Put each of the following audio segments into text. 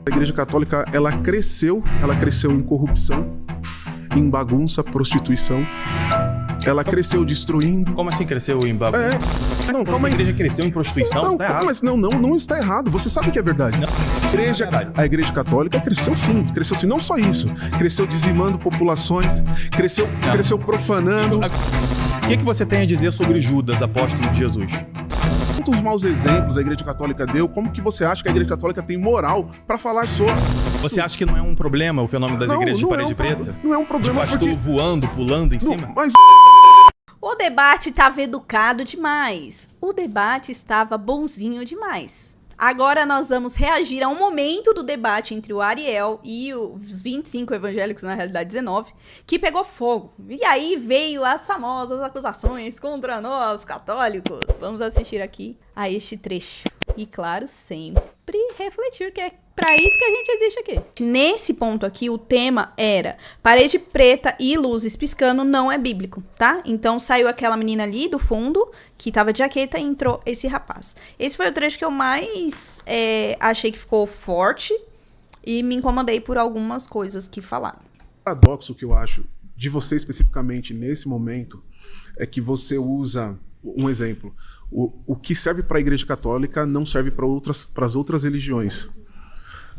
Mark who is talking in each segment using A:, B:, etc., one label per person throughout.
A: A Igreja Católica, ela cresceu em corrupção, em bagunça, prostituição. Ela cresceu destruindo.
B: Como assim cresceu em bagunça?
A: Não, calma
B: aí. A igreja cresceu em prostituição?
A: Não,
B: está errado.
A: Mas não está errado. Você sabe que é verdade.
B: Não,
A: A Igreja Católica cresceu sim. Não só isso. Cresceu dizimando populações, cresceu profanando.
B: O que você tem a dizer sobre Judas, apóstolo de Jesus?
A: Quantos maus exemplos a Igreja Católica deu? Como que você acha que a Igreja Católica tem moral para falar sobre?
B: Você acha que não é um problema o fenômeno das igrejas de parede preta?
A: Não é um problema.
B: De pastor voando, pulando em cima?
A: Mas...
C: O debate estava educado demais. O debate estava bonzinho demais. Agora nós vamos reagir a um momento do debate entre o Ariel e os 25 evangélicos, na realidade 19, que pegou fogo. E aí veio as famosas acusações contra nós, católicos. Vamos assistir aqui a este trecho. E claro, sempre refletir, que é pra isso que a gente existe aqui. Nesse ponto aqui, o tema era parede preta e luzes piscando não é bíblico, tá? Então saiu aquela menina ali do fundo, que tava de jaqueta, e entrou esse rapaz. Esse foi o trecho que eu mais achei que ficou forte e me incomodei por algumas coisas que falaram.
A: O paradoxo que eu acho de você especificamente nesse momento é que você usa um exemplo. O que serve para a Igreja Católica não serve para as outras religiões.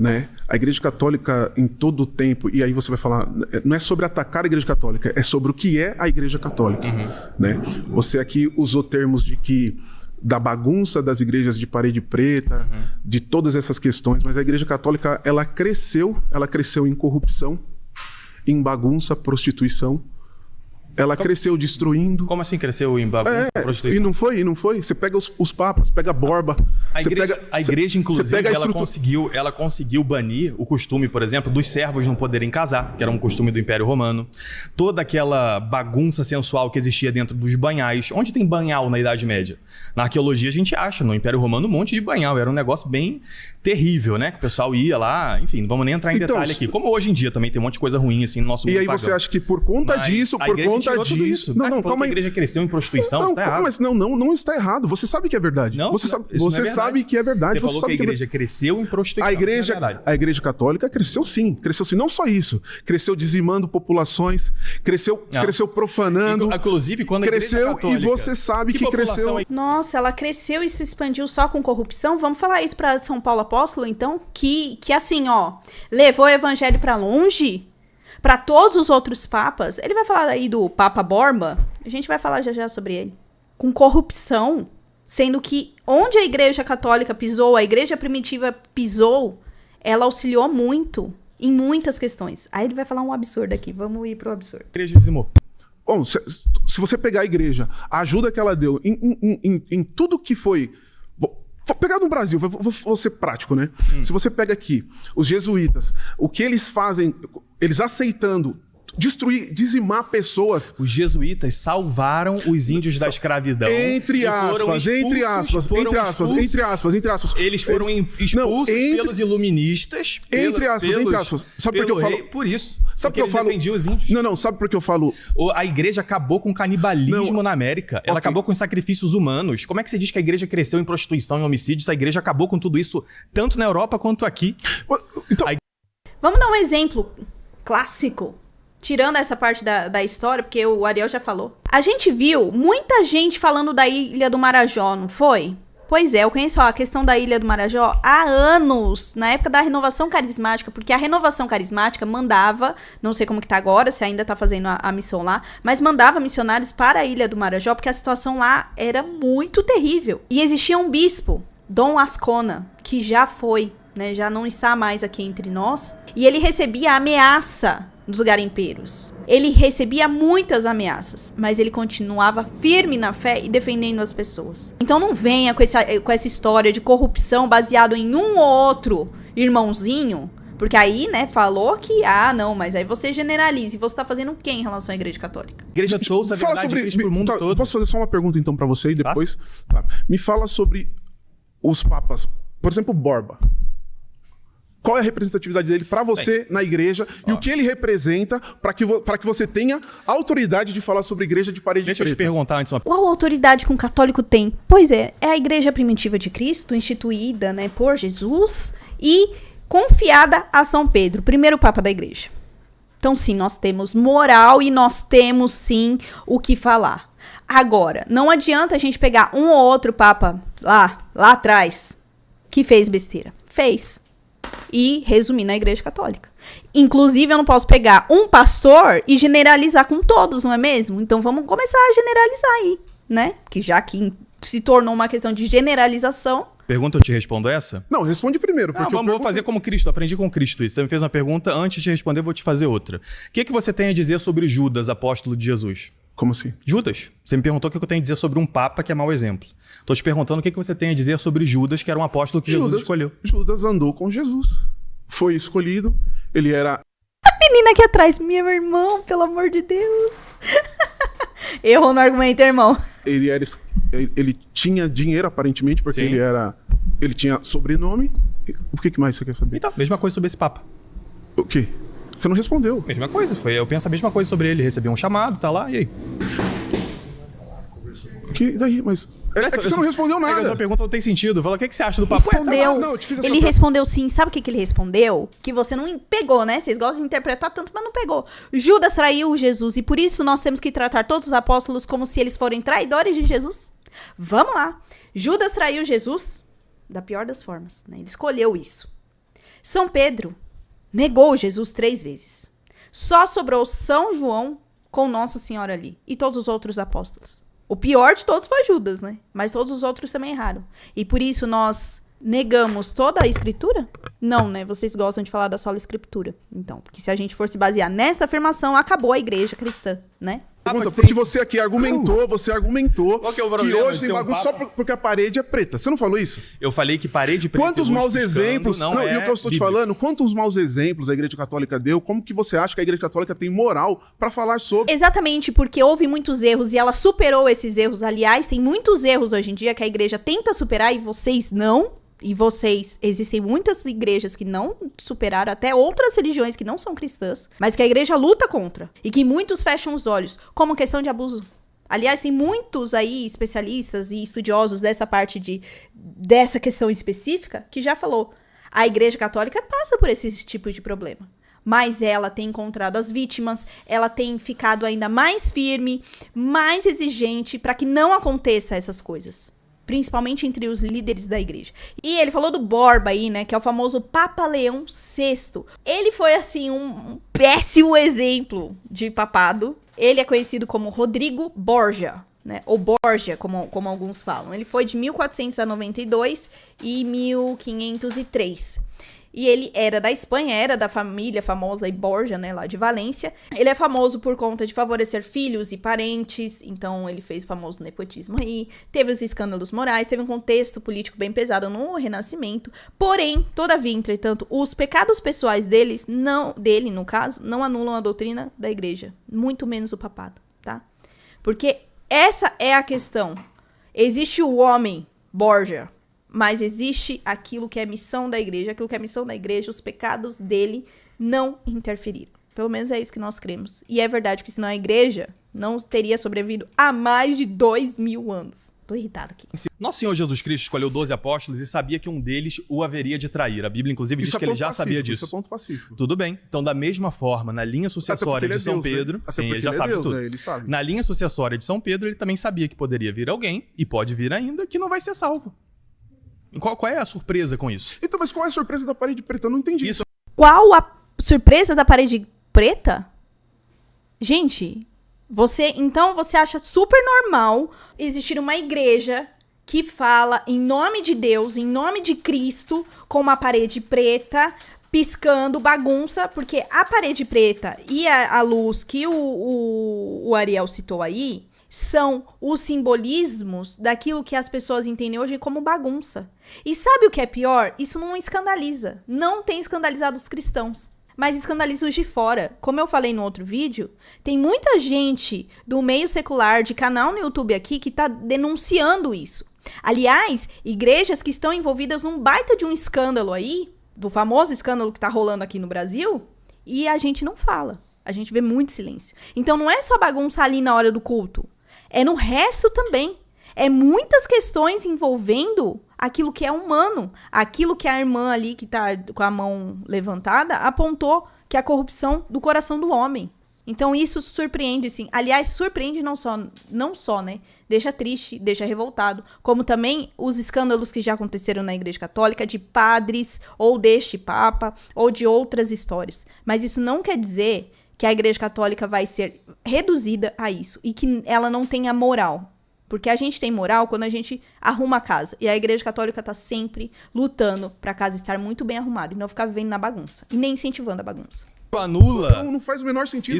A: Né? A Igreja Católica em todo o tempo, e aí você vai falar, não é sobre atacar a Igreja Católica, é sobre o que é a Igreja Católica. Né? Você aqui usou termos da bagunça das igrejas de parede preta, de todas essas questões, mas a Igreja Católica, ela cresceu em corrupção, em bagunça, prostituição. Ela cresceu destruindo.
B: Como assim cresceu em bagunça, prostituição?
A: E não foi? Você pega os papas, pega a Borba.
B: A igreja, inclusive, ela conseguiu banir o costume, por exemplo, dos servos não poderem casar, que era um costume do Império Romano. Toda aquela bagunça sensual que existia dentro dos banhais. Onde tem banhal na Idade Média? Na arqueologia a gente acha, no Império Romano, um monte de banhal. Era um negócio bem terrível, né? Que o pessoal ia lá, enfim, não vamos nem entrar em detalhe aqui. Como hoje em dia também tem um monte de coisa ruim assim no nosso mundo
A: pagão. E aí
B: você
A: acha que por conta disso, disso...
B: Não, calma aí. A igreja cresceu em prostituição, está errado.
A: Mas não está errado. Você sabe que é verdade. Você sabe que é verdade.
B: Você falou que a igreja cresceu em prostituição.
A: A Igreja Católica cresceu sim. Não só isso. Cresceu dizimando populações, cresceu profanando.
B: Inclusive, quando a Igreja Católica...
A: E você sabe que cresceu...
C: Nossa, ela cresceu e se expandiu só com corrupção? Vamos falar isso para São Paulo Apóstolo, então? Que assim, ó, levou o evangelho para longe... Para todos os outros papas, ele vai falar aí do Papa Borba, a gente vai falar já sobre ele, com corrupção, sendo que onde a Igreja Católica pisou, a Igreja Primitiva pisou, ela auxiliou muito em muitas questões. Aí ele vai falar um absurdo aqui, vamos ir pro absurdo.
B: A igreja dizimou.
A: Bom, se você pegar a igreja, a ajuda que ela deu em tudo que foi... Vou pegar no Brasil, vou ser prático, né? Se você pega aqui os jesuítas, o que eles fazem, eles aceitando dizimar pessoas.
B: Os jesuítas salvaram os índios da escravidão.
A: Entre aspas.
B: Eles foram expulsos pelos iluministas.
A: Entre aspas. Sabe por que eu falo?
B: Por isso.
A: Sabe por que eu falo?
B: Defendiam os índios.
A: Não, sabe por que eu falo?
B: A igreja acabou com o canibalismo na América. Ela acabou com os sacrifícios humanos. Como é que você diz que a igreja cresceu em prostituição e homicídio se a igreja acabou com tudo isso, tanto na Europa quanto aqui?
A: Então...
C: Vamos dar um exemplo clássico. Tirando essa parte da história, porque o Ariel já falou. A gente viu muita gente falando da Ilha do Marajó, não foi? Pois é, eu conheço a questão da Ilha do Marajó há anos, na época da Renovação Carismática, porque a Renovação Carismática mandava, não sei como que tá agora, se ainda tá fazendo a missão lá, mas mandava missionários para a Ilha do Marajó, porque a situação lá era muito terrível. E existia um bispo, Dom Ascona, que já foi, né, já não está mais aqui entre nós, e ele recebia ameaça dos garimpeiros. Ele recebia muitas ameaças, mas ele continuava firme na fé e defendendo as pessoas. Então não venha com essa história de corrupção baseado em um ou outro irmãozinho, porque aí, né, falou que, não, mas aí você generaliza, e você tá fazendo o quê em relação à Igreja Católica?
B: A igreja trouxe a verdade de Cristo pro mundo todo.
A: Posso fazer só uma pergunta então pra você e depois? Tá. Me fala sobre os papas. Por exemplo, Borba. Qual é a representatividade dele para você na igreja e o que ele representa para que você tenha autoridade de falar sobre igreja de parede preta?
B: Deixa eu te perguntar antes.
C: Qual autoridade que um católico tem? Pois é a igreja primitiva de Cristo, instituída, né, por Jesus, e confiada a São Pedro, primeiro papa da igreja. Então, sim, nós temos moral e nós temos, sim, o que falar. Agora, não adianta a gente pegar um ou outro papa lá atrás que fez besteira. Fez. E resumir na Igreja Católica. Inclusive, eu não posso pegar um pastor e generalizar com todos, não é mesmo? Então, vamos começar a generalizar aí, né? Que já que se tornou uma questão de generalização...
B: Pergunta, eu te respondo essa?
A: Não, responde primeiro. Porque
B: vou fazer como Cristo, aprendi com Cristo isso. Você me fez uma pergunta, antes de responder, eu vou te fazer outra. O que você tem a dizer sobre Judas, apóstolo de Jesus?
A: Como assim?
B: Judas. Você me perguntou o que eu tenho a dizer sobre um papa que é mau exemplo. Estou te perguntando o que você tem a dizer sobre Judas, que era um apóstolo que Jesus escolheu.
A: Judas andou com Jesus. Foi escolhido. Ele era...
C: A menina aqui atrás, meu irmão, pelo amor de Deus. Errou no argumento, irmão.
A: Ele tinha dinheiro, aparentemente, porque ele tinha sobrenome. O que mais você quer saber?
B: Então, mesma coisa sobre esse papa.
A: O quê? Você não respondeu.
B: Mesma coisa. Eu penso a mesma coisa sobre ele. Recebeu um chamado, tá lá, e aí?
A: Que daí? Mas... É que você não respondeu nada.
B: A sua pergunta não tem sentido. Fala, o que você acha do papo?
C: Respondeu.
A: Não, eu te fiz essa
C: ele respondeu sim. Sabe o que ele respondeu? Que você não pegou, né? Vocês gostam de interpretar tanto, mas não pegou. Judas traiu Jesus e por isso nós temos que tratar todos os apóstolos como se eles forem traidores de Jesus. Vamos lá. Judas traiu Jesus da pior das formas, né? Ele escolheu isso. São Pedro negou Jesus 3 vezes. Só sobrou São João com Nossa Senhora ali. E todos os outros apóstolos. O pior de todos foi Judas, né? Mas todos os outros também erraram. E por isso nós negamos toda a escritura? Não, né? Vocês gostam de falar da sola escritura. Então, porque se a gente for se basear nesta afirmação, acabou a igreja cristã, né?
A: Pergunta, porque você aqui argumentou,
B: Qual que é o problema
A: que hoje tem bagunça só porque a parede é preta. Você não falou isso?
B: Eu falei que parede preta...
A: Quantos maus exemplos... Não, e o que eu estou te falando, quantos maus exemplos a Igreja Católica deu? Como que você acha que a Igreja Católica tem moral para falar sobre?
C: Exatamente, porque houve muitos erros e ela superou esses erros. Aliás, tem muitos erros hoje em dia que a igreja tenta superar e vocês não... existem muitas igrejas que não superaram, até outras religiões que não são cristãs, mas que a igreja luta contra. E que muitos fecham os olhos, como questão de abuso. Aliás, tem muitos aí especialistas e estudiosos dessa parte dessa questão específica, que já falou, a igreja católica passa por esse tipo de problema. Mas ela tem encontrado as vítimas, ela tem ficado ainda mais firme, mais exigente para que não aconteça essas coisas. Principalmente entre os líderes da igreja. E ele falou do Borba aí, né, que é o famoso Papa Leão VI. Ele foi, assim, um péssimo exemplo de papado. Ele é conhecido como Rodrigo Borgia, né, ou Borgia, como alguns falam. Ele foi de 1492 e 1503. E ele era da Espanha, era da família famosa e Borgia, né, lá de Valência. Ele é famoso por conta de favorecer filhos e parentes, então ele fez o famoso nepotismo aí. Teve os escândalos morais, teve um contexto político bem pesado no Renascimento. Porém, todavia, entretanto, os pecados pessoais dele, no caso, não anulam a doutrina da igreja. Muito menos o papado, tá? Porque essa é a questão. Existe o homem, Borgia, mas existe aquilo que é missão da igreja. Aquilo que é missão da igreja, os pecados dele não interferiram. Pelo menos é isso que nós cremos. E é verdade que senão a igreja não teria sobrevivido há mais de 2000 anos. Tô irritada aqui.
B: Nosso Senhor Jesus Cristo escolheu 12 apóstolos e sabia que um deles o haveria de trair. A Bíblia, inclusive, diz que ele já sabia disso.
A: Isso é ponto pacífico.
B: Tudo bem. Então, da mesma forma, na linha sucessória de São Pedro... Sim, ele já sabe tudo.
A: Ele sabe.
B: Na linha sucessória de São Pedro, ele também sabia que poderia vir alguém, e pode vir ainda, que não vai ser salvo. Qual é a surpresa com isso?
A: Então, mas qual é a surpresa da parede preta? Eu não entendi isso.
C: Qual a surpresa da parede preta? Gente, você acha super normal existir uma igreja que fala em nome de Deus, em nome de Cristo, com uma parede preta, piscando, bagunça, porque a parede preta e a luz que o Ariel citou aí são os simbolismos daquilo que as pessoas entendem hoje como bagunça. E sabe o que é pior? Isso não escandaliza. Não tem escandalizado os cristãos, mas escandaliza os de fora. Como eu falei no outro vídeo, tem muita gente do meio secular, de canal no YouTube aqui, que tá denunciando isso. Aliás, igrejas que estão envolvidas num baita de um escândalo aí, do famoso escândalo que tá rolando aqui no Brasil, e a gente não fala. A gente vê muito silêncio. Então não é só bagunça ali na hora do culto. É no resto também. É muitas questões envolvendo aquilo que é humano. Aquilo que a irmã ali, que tá com a mão levantada, apontou que é a corrupção do coração do homem. Então isso surpreende, sim. Aliás, surpreende não só, né? Deixa triste, deixa revoltado. Como também os escândalos que já aconteceram na Igreja Católica de padres, ou deste Papa, ou de outras histórias. Mas isso não quer dizer que a Igreja Católica vai ser reduzida a isso. E que ela não tenha moral. Porque a gente tem moral quando a gente arruma a casa. E a Igreja Católica tá sempre lutando pra casa estar muito bem arrumada. E não ficar vivendo na bagunça. E nem incentivando a bagunça.
B: Isso anula.
A: Não faz o menor sentido.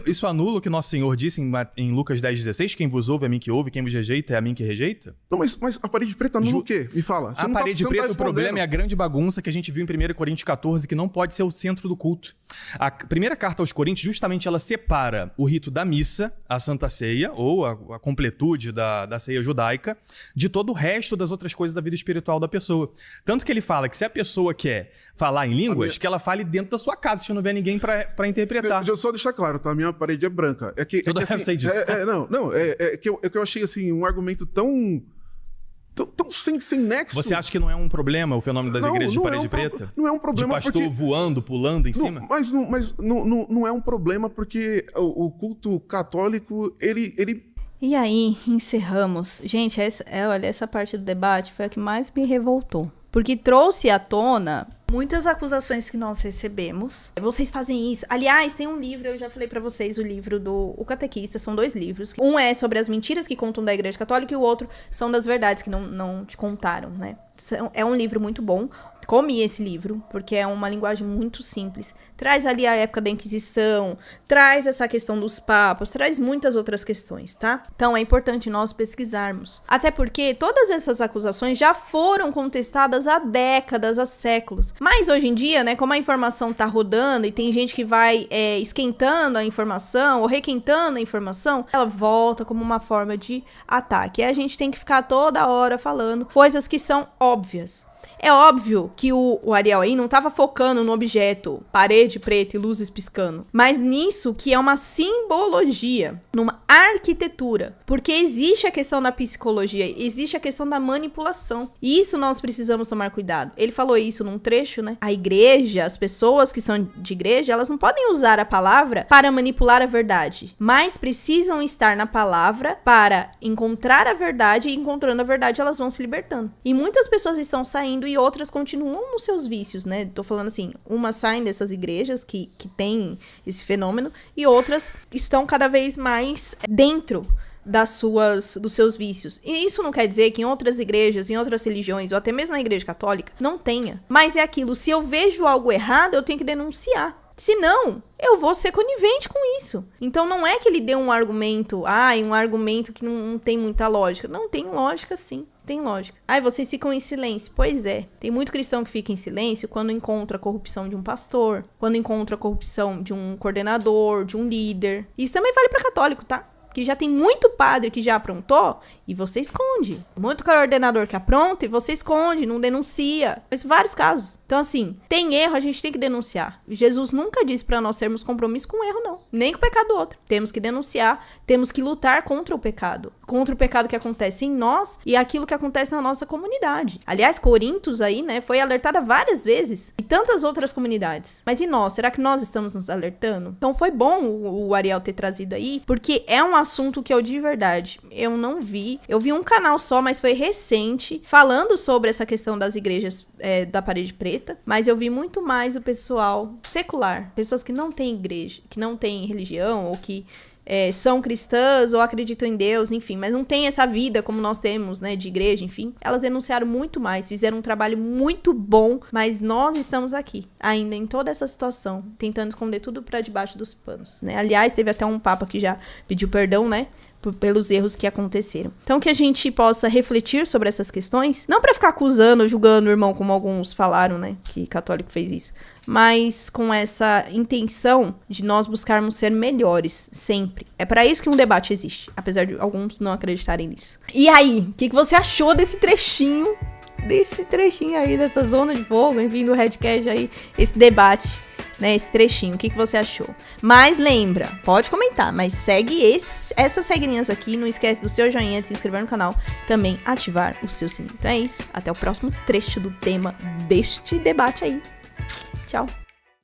B: Isso anula o que nosso Senhor disse em Lucas 10,16: quem vos ouve é a mim que ouve, quem vos rejeita é a mim que rejeita?
A: Não, mas a parede preta anula o quê? Me fala.
B: A parede preta, o problema é a grande bagunça que a gente viu em 1 Coríntios 14, que não pode ser o centro do culto. A primeira carta aos Coríntios, justamente, ela separa o rito da missa, a Santa Ceia, ou a completude da ceia judaica, de todo o resto das outras coisas da vida espiritual da pessoa. Tanto que ele fala que se a pessoa quer falar em línguas, que ela fale dentro da sua casa, se não tiver ninguém pra interpretar.
A: Deixa eu só deixar claro, tá? Minha parede é branca. É que,
B: eu sei disso.
A: Que eu achei, assim, um argumento tão sem nexo.
B: Você acha que não é um problema o fenômeno das igrejas de parede preta?
A: Não é um problema
B: de pastor voando, pulando em cima?
A: Mas não é um problema porque o culto católico, ele...
C: E aí, encerramos. Gente, olha, essa parte do debate foi a que mais me revoltou. Porque trouxe à tona muitas acusações que nós recebemos. Vocês fazem isso. Aliás, tem um livro, eu já falei pra vocês, o livro do O Catequista, são 2 livros. Um é sobre as mentiras que contam da Igreja Católica e o outro são das verdades que não te contaram, né? É um livro muito bom. Comi esse livro, porque é uma linguagem muito simples. Traz ali a época da Inquisição, traz essa questão dos papas, traz muitas outras questões, tá? Então é importante nós pesquisarmos. Até porque todas essas acusações já foram contestadas há décadas, há séculos. Mas hoje em dia, né, como a informação tá rodando e tem gente que vai esquentando a informação ou requentando a informação, ela volta como uma forma de ataque. E a gente tem que ficar toda hora falando coisas que são óbvias. É óbvio que o Ariel aí não estava focando no objeto parede preta e luzes piscando, mas nisso que é uma simbologia, numa arquitetura, porque existe a questão da psicologia, existe a questão da manipulação, e isso nós precisamos tomar cuidado. Ele falou isso num trecho, né? A igreja, as pessoas que são de igreja, elas não podem usar a palavra para manipular a verdade, mas precisam estar na palavra para encontrar a verdade, e encontrando a verdade elas vão se libertando. E muitas pessoas estão saindo e outras continuam nos seus vícios, né? Tô falando assim, umas saem dessas igrejas que tem esse fenômeno e outras estão cada vez mais dentro dos seus vícios. E isso não quer dizer que em outras igrejas, em outras religiões, ou até mesmo na Igreja Católica, não tenha. Mas é aquilo, se eu vejo algo errado, eu tenho que denunciar. Se não, eu vou ser conivente com isso. Então não é que ele deu um argumento, um argumento que não tem muita lógica. Não, tem lógica sim, tem lógica. Vocês ficam em silêncio. Pois é, tem muito cristão que fica em silêncio quando encontra a corrupção de um pastor, quando encontra a corrupção de um coordenador, de um líder. Isso também vale para católico, tá? Que já tem muito padre que já aprontou e você esconde. Muito coordenador que apronta e você esconde, não denuncia. Mas vários casos. Então, assim, tem erro, a gente tem que denunciar. Jesus nunca disse pra nós termos compromisso com o erro, não. Nem com o pecado do outro. Temos que denunciar, temos que lutar contra o pecado. Contra o pecado que acontece em nós e aquilo que acontece na nossa comunidade. Aliás, Corintos aí, né, foi alertada várias vezes. E tantas outras comunidades. Mas e nós? Será que nós estamos nos alertando? Então foi bom o Ariel ter trazido aí, porque é um assunto que eu de verdade, eu não vi. Eu vi um canal só, mas foi recente, falando sobre essa questão das igrejas da parede preta, mas eu vi muito mais o pessoal secular, pessoas que não têm igreja, que não têm religião, ou que são cristãs, ou acreditam em Deus, enfim, mas não tem essa vida como nós temos, né, de igreja, enfim. Elas denunciaram muito mais, fizeram um trabalho muito bom, mas nós estamos aqui, ainda em toda essa situação, tentando esconder tudo pra debaixo dos panos, né? Aliás, teve até um papa que já pediu perdão, né, pelos erros que aconteceram. Então, que a gente possa refletir sobre essas questões, não pra ficar acusando ou julgando o irmão, como alguns falaram, né, que católico fez isso, mas com essa intenção de nós buscarmos ser melhores, sempre. É para isso que um debate existe, apesar de alguns não acreditarem nisso. E aí, o que você achou desse trechinho? Desse trechinho aí, dessa zona de fogo, enfim, do Redcast aí, esse debate né, esse trechinho. O que você achou? Mas lembra, pode comentar, mas segue essas regrinhas aqui. Não esquece do seu joinha, de se inscrever no canal, também ativar o seu sininho. Então é isso. Até o próximo trecho do tema deste debate aí. Tchau.